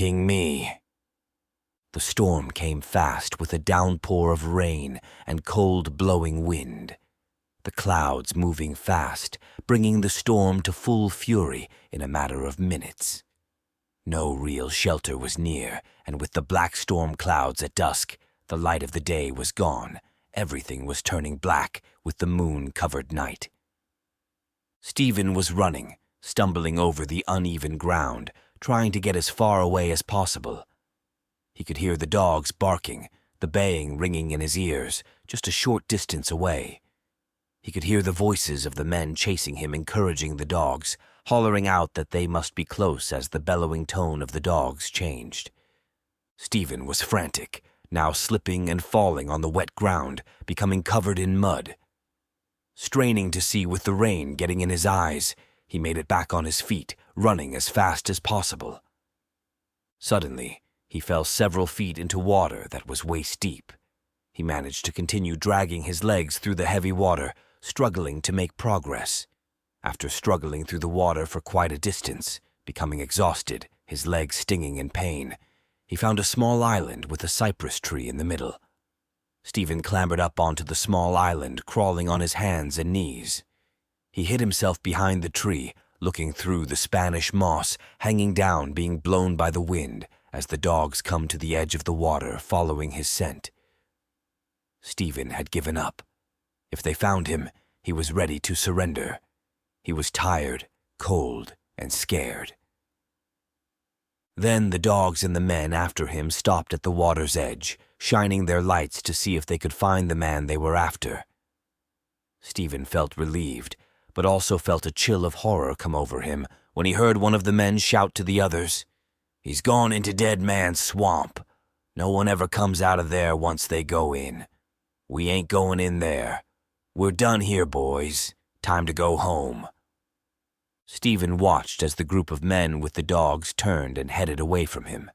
thanking me." The storm came fast with a downpour of rain and cold blowing wind. The clouds moving fast, bringing the storm to full fury in a matter of minutes. No real shelter was near, and with the black storm clouds at dusk, the light of the day was gone. Everything was turning black with the moon-covered night. Stephen was running, stumbling over the uneven ground, trying to get as far away as possible. He could hear the dogs barking, the baying ringing in his ears, just a short distance away. He could hear the voices of the men chasing him, encouraging the dogs, hollering out that they must be close as the bellowing tone of the dogs changed. Stephen was frantic, now slipping and falling on the wet ground, becoming covered in mud. Straining to see with the rain getting in his eyes, he made it back on his feet, running as fast as possible. Suddenly, he fell several feet into water that was waist-deep. He managed to continue dragging his legs through the heavy water, struggling to make progress. After struggling through the water for quite a distance, becoming exhausted, his legs stinging in pain, he found a small island with a cypress tree in the middle. Stephen clambered up onto the small island, crawling on his hands and knees. He hid himself behind the tree, looking through the Spanish moss, hanging down, being blown by the wind, as the dogs come to the edge of the water, following his scent. Stephen had given up. If they found him, he was ready to surrender. He was tired, cold, and scared. Then the dogs and the men after him stopped at the water's edge, shining their lights to see if they could find the man they were after. Stephen felt relieved, but also felt a chill of horror come over him when he heard one of the men shout to the others, "He's gone into Dead Man's Swamp. No one ever comes out of there once they go in. We ain't going in there. We're done here, boys. Time to go home." Stephen watched as the group of men with the dogs turned and headed away from him.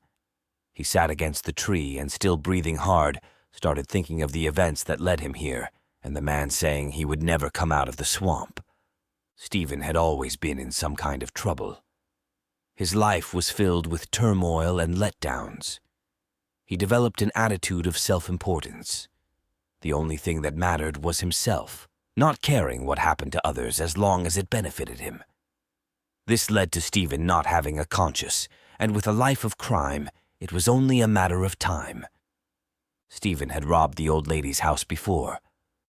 He sat against the tree and, still breathing hard, started thinking of the events that led him here and the man saying he would never come out of the swamp. Stephen had always been in some kind of trouble. His life was filled with turmoil and letdowns. He developed an attitude of self-importance. The only thing that mattered was himself, not caring what happened to others as long as it benefited him. This led to Stephen not having a conscience, and with a life of crime, it was only a matter of time. Stephen had robbed the old lady's house before.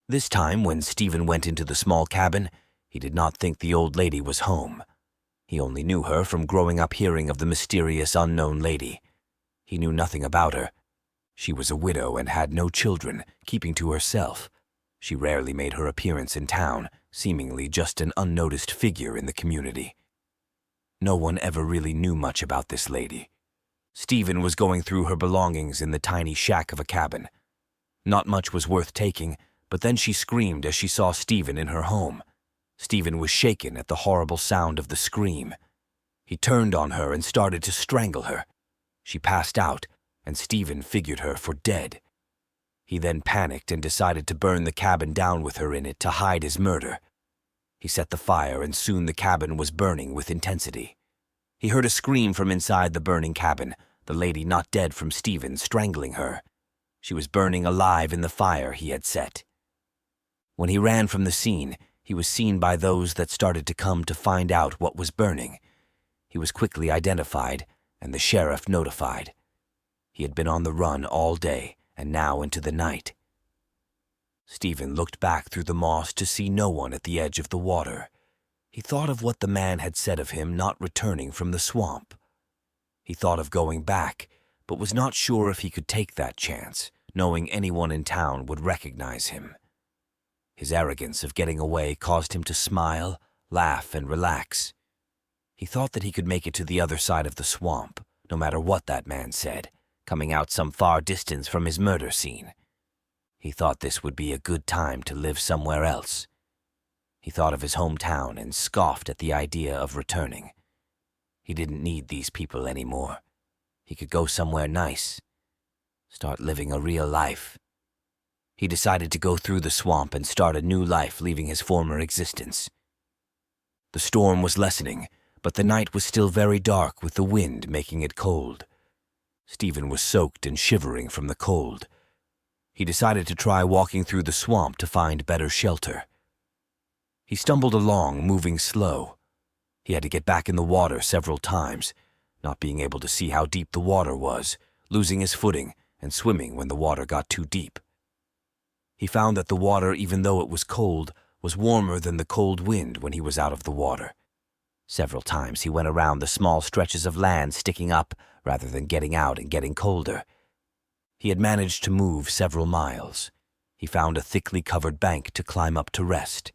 This time, when Stephen went into the small cabin, he did not think the old lady was home. He only knew her from growing up hearing of the mysterious unknown lady. He knew nothing about her. She was a widow and had no children, keeping to herself. She rarely made her appearance in town, seemingly just an unnoticed figure in the community. No one ever really knew much about this lady. Stephen was going through her belongings in the tiny shack of a cabin. Not much was worth taking, but then she screamed as she saw Stephen in her home. Stephen was shaken at the horrible sound of the scream. He turned on her and started to strangle her. She passed out, and Stephen figured her for dead. He then panicked and decided to burn the cabin down with her in it to hide his murder. He set the fire, and soon the cabin was burning with intensity. He heard a scream from inside the burning cabin, the lady not dead from Stephen strangling her. She was burning alive in the fire he had set. When he ran from the scene, he was seen by those that started to come to find out what was burning. He was quickly identified, and the sheriff notified. He had been on the run all day, and now into the night. Stephen looked back through the moss to see no one at the edge of the water. He thought of what the man had said of him not returning from the swamp. He thought of going back, but was not sure if he could take that chance, knowing anyone in town would recognize him. His arrogance of getting away caused him to smile, laugh, and relax. He thought that he could make it to the other side of the swamp, no matter what that man said, coming out some far distance from his murder scene. He thought this would be a good time to live somewhere else. He thought of his hometown and scoffed at the idea of returning. He didn't need these people anymore. He could go somewhere nice, start living a real life. He decided to go through the swamp and start a new life, leaving his former existence. The storm was lessening, but the night was still very dark with the wind making it cold. Stephen was soaked and shivering from the cold. He decided to try walking through the swamp to find better shelter. He stumbled along, moving slow. He had to get back in the water several times, not being able to see how deep the water was, losing his footing and swimming when the water got too deep. He found that the water, even though it was cold, was warmer than the cold wind when he was out of the water. Several times he went around the small stretches of land sticking up rather than getting out and getting colder. He had managed to move several miles. He found a thickly covered bank to climb up to rest.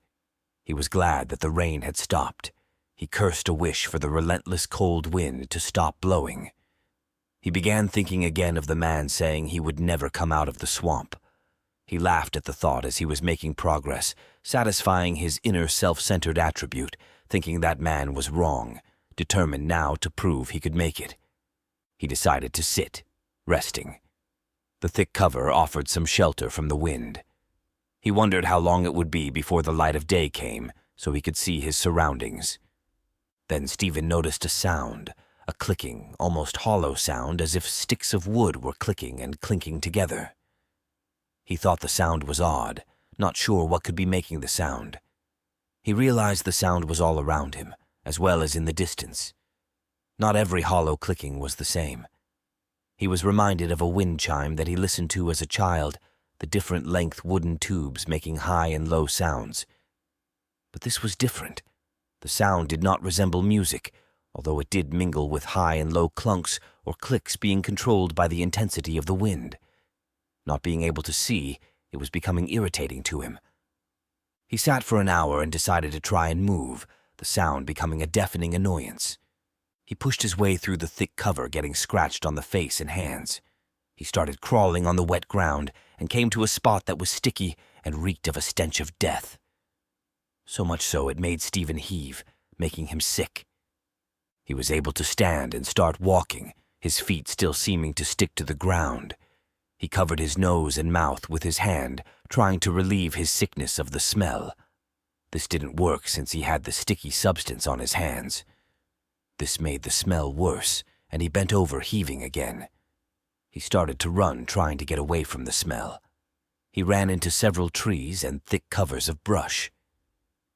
He was glad that the rain had stopped. He cursed a wish for the relentless cold wind to stop blowing. He began thinking again of the man saying he would never come out of the swamp. He laughed at the thought as he was making progress, satisfying his inner self-centered attribute, thinking that man was wrong, determined now to prove he could make it. He decided to sit, resting. The thick cover offered some shelter from the wind. He wondered how long it would be before the light of day came, so he could see his surroundings. Then Stephen noticed a sound, a clicking, almost hollow sound, as if sticks of wood were clicking and clinking together. He thought the sound was odd, not sure what could be making the sound. He realized the sound was all around him, as well as in the distance. Not every hollow clicking was the same. He was reminded of a wind chime that he listened to as a child, the different length wooden tubes making high and low sounds. But this was different. The sound did not resemble music, although it did mingle with high and low clunks or clicks being controlled by the intensity of the wind. Not being able to see, it was becoming irritating to him. He sat for an hour and decided to try and move, the sound becoming a deafening annoyance. He pushed his way through the thick cover, getting scratched on the face and hands. He started crawling on the wet ground and came to a spot that was sticky and reeked of a stench of death. So much so it made Stephen heave, making him sick. He was able to stand and start walking, his feet still seeming to stick to the ground. He covered his nose and mouth with his hand, trying to relieve his sickness of the smell. This didn't work since he had the sticky substance on his hands. This made the smell worse, and he bent over, heaving again. He started to run, trying to get away from the smell. He ran into several trees and thick covers of brush.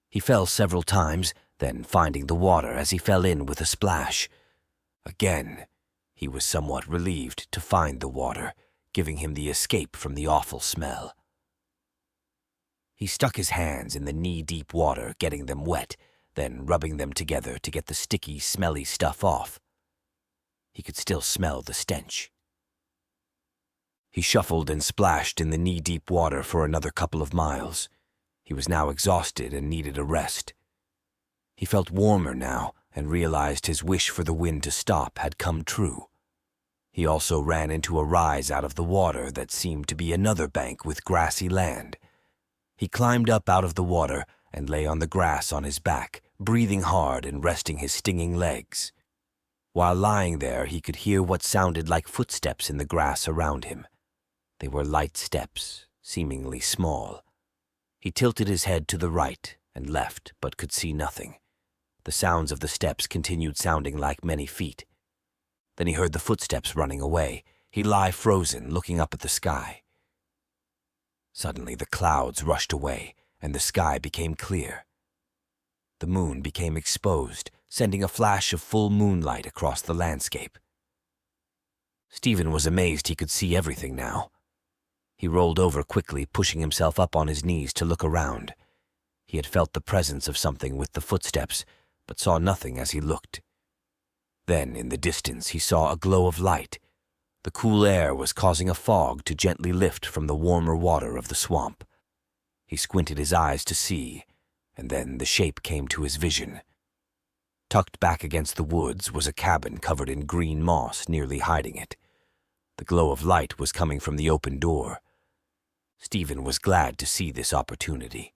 He fell several times, then finding the water as he fell in with a splash. Again, he was somewhat relieved to find the water, giving him the escape from the awful smell. He stuck his hands in the knee-deep water, getting them wet, then rubbing them together to get the sticky, smelly stuff off. He could still smell the stench. He shuffled and splashed in the knee-deep water for another couple of miles. He was now exhausted and needed a rest. He felt warmer now and realized his wish for the wind to stop had come true. He also ran into a rise out of the water that seemed to be another bank with grassy land. He climbed up out of the water and lay on the grass on his back, breathing hard and resting his stinging legs. While lying there, he could hear what sounded like footsteps in the grass around him. They were light steps, seemingly small. He tilted his head to the right and left, but could see nothing. The sounds of the steps continued sounding like many feet. Then he heard the footsteps running away. He lay frozen, looking up at the sky. Suddenly the clouds rushed away, and the sky became clear. The moon became exposed, sending a flash of full moonlight across the landscape. Stephen was amazed he could see everything now. He rolled over quickly, pushing himself up on his knees to look around. He had felt the presence of something with the footsteps, but saw nothing as he looked. Then, in the distance, he saw a glow of light. The cool air was causing a fog to gently lift from the warmer water of the swamp. He squinted his eyes to see, and then the shape came to his vision. Tucked back against the woods was a cabin covered in green moss, nearly hiding it. The glow of light was coming from the open door. Stephen was glad to see this opportunity.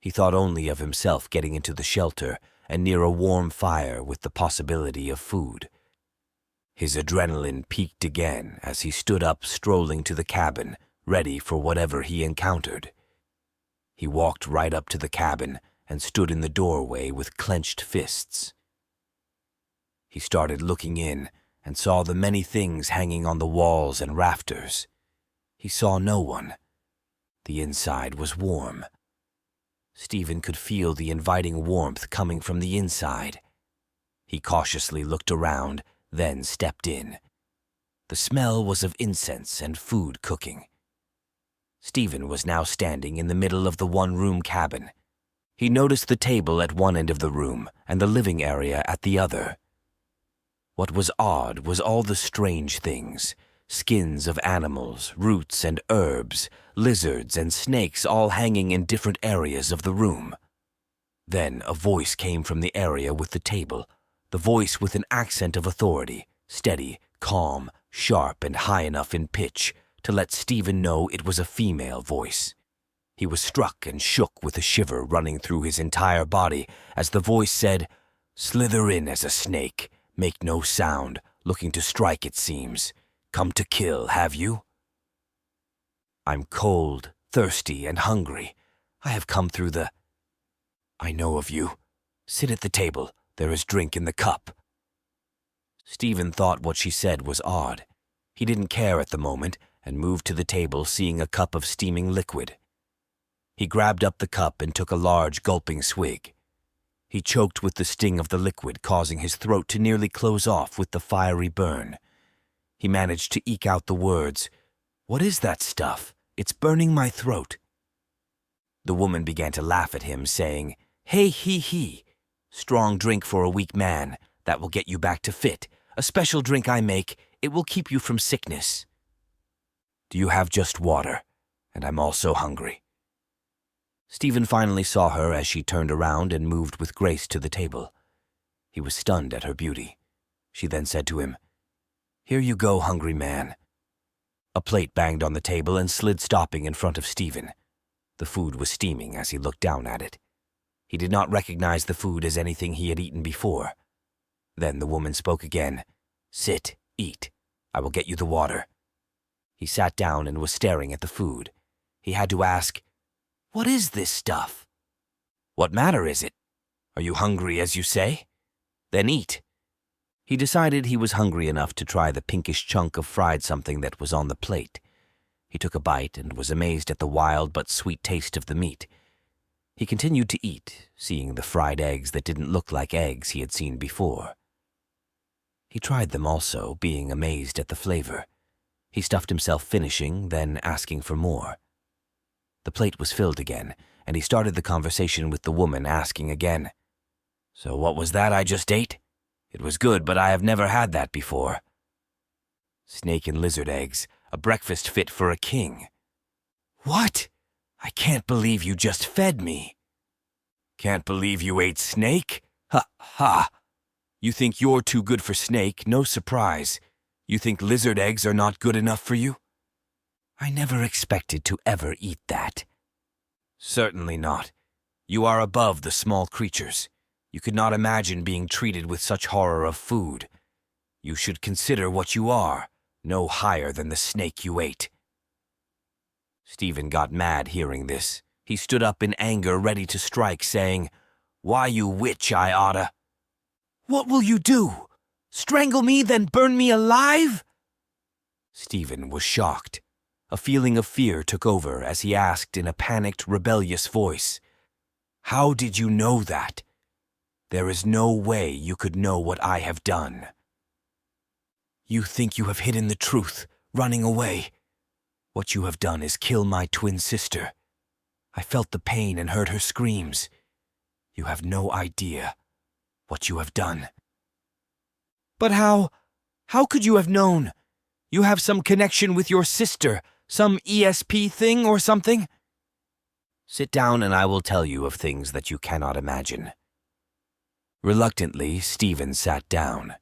He thought only of himself getting into the shelter and near a warm fire with the possibility of food. His adrenaline peaked again as he stood up, strolling to the cabin, ready for whatever he encountered. He walked right up to the cabin and stood in the doorway with clenched fists. He started looking in, and saw the many things hanging on the walls and rafters. He saw no one. The inside was warm. Stephen could feel the inviting warmth coming from the inside. He cautiously looked around, then stepped in. The smell was of incense and food cooking. Stephen was now standing in the middle of the one-room cabin. He noticed the table at one end of the room and the living area at the other. What was odd was all the strange things, skins of animals, roots and herbs, lizards and snakes all hanging in different areas of the room. Then a voice came from the area with the table, the voice with an accent of authority, steady, calm, sharp and high enough in pitch to let Stephen know it was a female voice. He was struck and shook with a shiver running through his entire body as the voice said, "Slither in as a snake, make no sound, looking to strike it seems. Come to kill, have you?" "I'm cold, thirsty, and hungry. I have come through the—" "I know of you. Sit at the table. There is drink in the cup." Stephen thought what she said was odd. He didn't care at the moment and moved to the table, seeing a cup of steaming liquid. He grabbed up the cup and took a large gulping swig. He choked with the sting of the liquid, causing his throat to nearly close off with the fiery burn. He managed to eke out the words, "What is that stuff? It's burning my throat." The woman began to laugh at him, saying, "Hey, he. Strong drink for a weak man. That will get you back to fit. A special drink I make. It will keep you from sickness." "Do you have just water? And I'm also hungry." Stephen finally saw her as she turned around and moved with grace to the table. He was stunned at her beauty. She then said to him, "Here you go, hungry man." A plate banged on the table and slid stopping in front of Stephen. The food was steaming as he looked down at it. He did not recognize the food as anything he had eaten before. Then the woman spoke again. "Sit, eat. I will get you the water." He sat down and was staring at the food. He had to ask, "What is this stuff?" "What matter is it? Are you hungry as you say? Then eat." He decided he was hungry enough to try the pinkish chunk of fried something that was on the plate. He took a bite and was amazed at the wild but sweet taste of the meat. He continued to eat, seeing the fried eggs that didn't look like eggs he had seen before. He tried them also, being amazed at the flavor. He stuffed himself, finishing, then asking for more. The plate was filled again, and he started the conversation with the woman, asking again, "So what was that I just ate? It was good, but I have never had that before." "Snake and lizard eggs, a breakfast fit for a king." "What? I can't believe you just fed me." "Can't believe you ate snake? Ha, ha. You think you're too good for snake, no surprise. You think lizard eggs are not good enough for you?" "I never expected to ever eat that." "Certainly not. You are above the small creatures. You could not imagine being treated with such horror of food. You should consider what you are, no higher than the snake you ate." Stephen got mad hearing this. He stood up in anger, ready to strike, saying, "Why, you witch, I oughta—" "What will you do? Strangle me, then burn me alive?" Stephen was shocked. A feeling of fear took over as he asked in a panicked, rebellious voice, "How did you know that? There is no way you could know what I have done." "You think you have hidden the truth, running away. What you have done is kill my twin sister. I felt the pain and heard her screams. You have no idea what you have done." "But how could you have known? You have some connection with your sister, some ESP thing or something?" "Sit down and I will tell you of things that you cannot imagine." Reluctantly, Stephen sat down.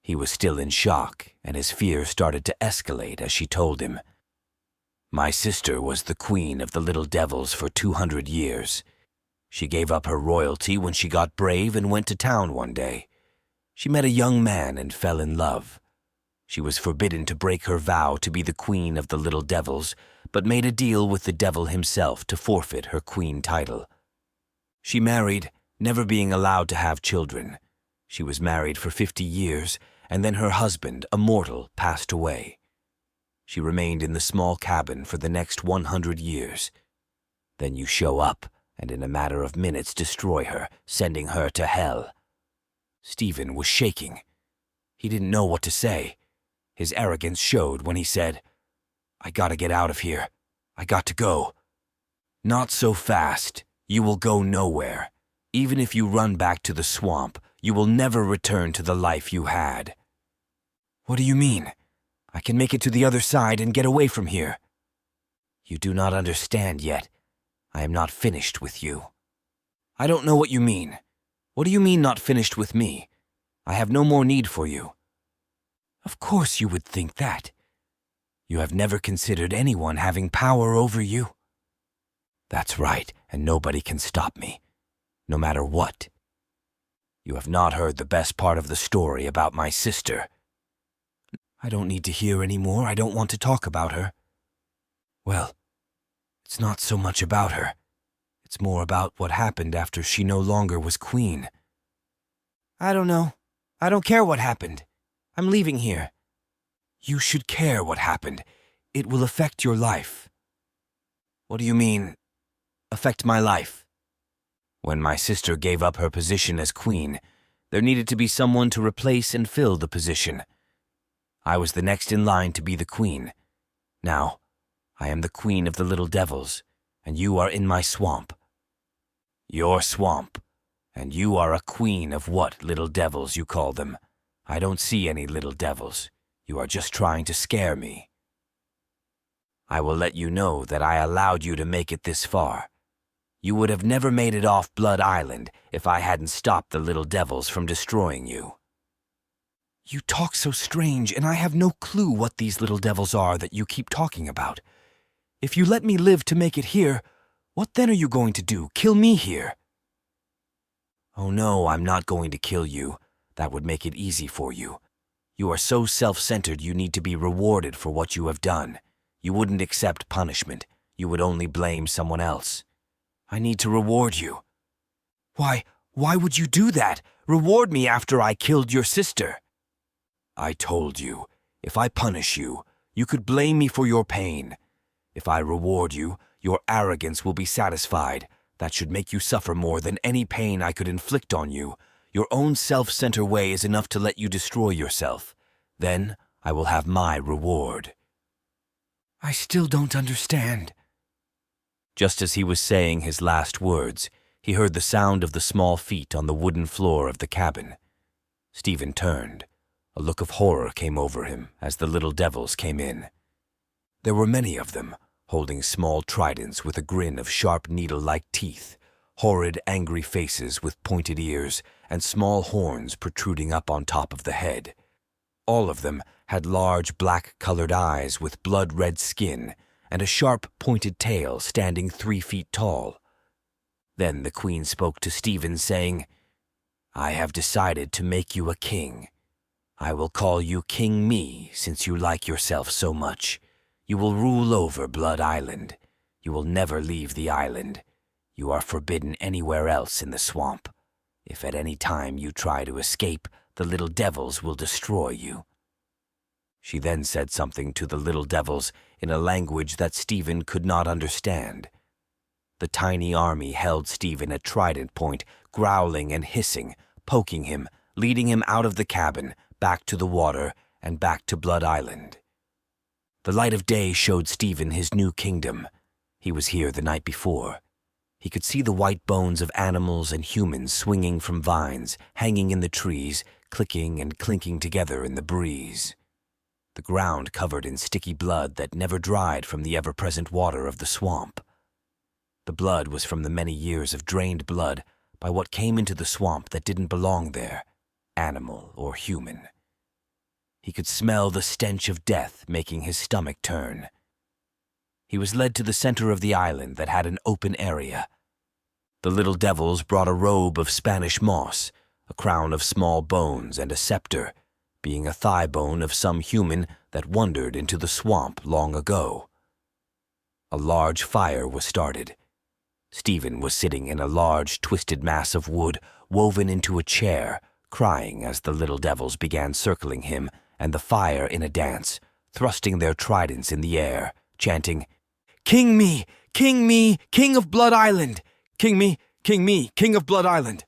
He was still in shock, and his fear started to escalate as she told him, "My sister was the queen of the little devils for 200 years. She gave up her royalty when she got brave and went to town one day. She met a young man and fell in love. She was forbidden to break her vow to be the queen of the little devils, but made a deal with the devil himself to forfeit her queen title. She married, never being allowed to have children. She was married for 50 years, and then her husband, a mortal, passed away. She remained in the small cabin for the next 100 years. Then you show up, and in a matter of minutes destroy her, sending her to hell. Stephen was shaking. He didn't know what to say. His arrogance showed when he said, "I gotta get out of here. I got to go." "Not so fast. You will go nowhere. Even if you run back to the swamp, you will never return to the life you had." "What do you mean? I can make it to the other side and get away from here." "You do not understand yet. I am not finished with you." "I don't know what you mean. What do you mean not finished with me? I have no more need for you." "Of course you would think that. You have never considered anyone having power over you." "That's right, and nobody can stop me, no matter what. You have not heard the best part of the story about my sister." "I don't need to hear any more. I don't want to talk about her." "Well, it's not so much about her. It's more about what happened after she no longer was queen." "I don't know. I don't care what happened. I'm leaving here." "You should care what happened. It will affect your life." "What do you mean, affect my life?" "When my sister gave up her position as queen, there needed to be someone to replace and fill the position. I was the next in line to be the queen. Now, I am the queen of the little devils, and you are in my swamp." "Your swamp? And you are a queen of what little devils you call them? I don't see any little devils. You are just trying to scare me." "I will let you know that I allowed you to make it this far. You would have never made it off Blood Island if I hadn't stopped the little devils from destroying you." "You talk so strange, and I have no clue what these little devils are that you keep talking about. If you let me live to make it here, what then are you going to do, kill me here?" "Oh no, I'm not going to kill you. That would make it easy for you. You are so self-centered you need to be rewarded for what you have done. You wouldn't accept punishment. You would only blame someone else. I need to reward you." Why would you do that? Reward me after I killed your sister." "I told you, if I punish you, you could blame me for your pain. If I reward you, your arrogance will be satisfied. That should make you suffer more than any pain I could inflict on you. Your own self-centered way is enough to let you destroy yourself. Then I will have my reward." "I still don't understand." Just as he was saying his last words, he heard the sound of the small feet on the wooden floor of the cabin. Stephen turned. A look of horror came over him as the little devils came in. There were many of them, holding small tridents with a grin of sharp needle-like teeth, horrid, angry faces with pointed ears, and small horns protruding up on top of the head. All of them had large black-colored eyes with blood-red skin, and a sharp, pointed tail standing 3 feet tall. Then the queen spoke to Stephen, saying, "I have decided to make you a king. I will call you King Me, since you like yourself so much. You will rule over Blood Island. You will never leave the island. You are forbidden anywhere else in the swamp. If at any time you try to escape, the little devils will destroy you." She then said something to the little devils in a language that Stephen could not understand. The tiny army held Stephen at trident point, growling and hissing, poking him, leading him out of the cabin, back to the water, and back to Blood Island. The light of day showed Stephen his new kingdom. He was here the night before. He could see the white bones of animals and humans swinging from vines, hanging in the trees, clicking and clinking together in the breeze. The ground covered in sticky blood that never dried from the ever-present water of the swamp. The blood was from the many years of drained blood by what came into the swamp that didn't belong there, animal or human. He could smell the stench of death making his stomach turn. He was led to the center of the island that had an open area. The little devils brought a robe of Spanish moss, a crown of small bones, and a scepter, being a thigh bone of some human that wandered into the swamp long ago. A large fire was started. Stephen was sitting in a large, twisted mass of wood woven into a chair, crying as the little devils began circling him and the fire in a dance, thrusting their tridents in the air, chanting, "King me! King me! King of Blood Island! King me! King me! King of Blood Island!"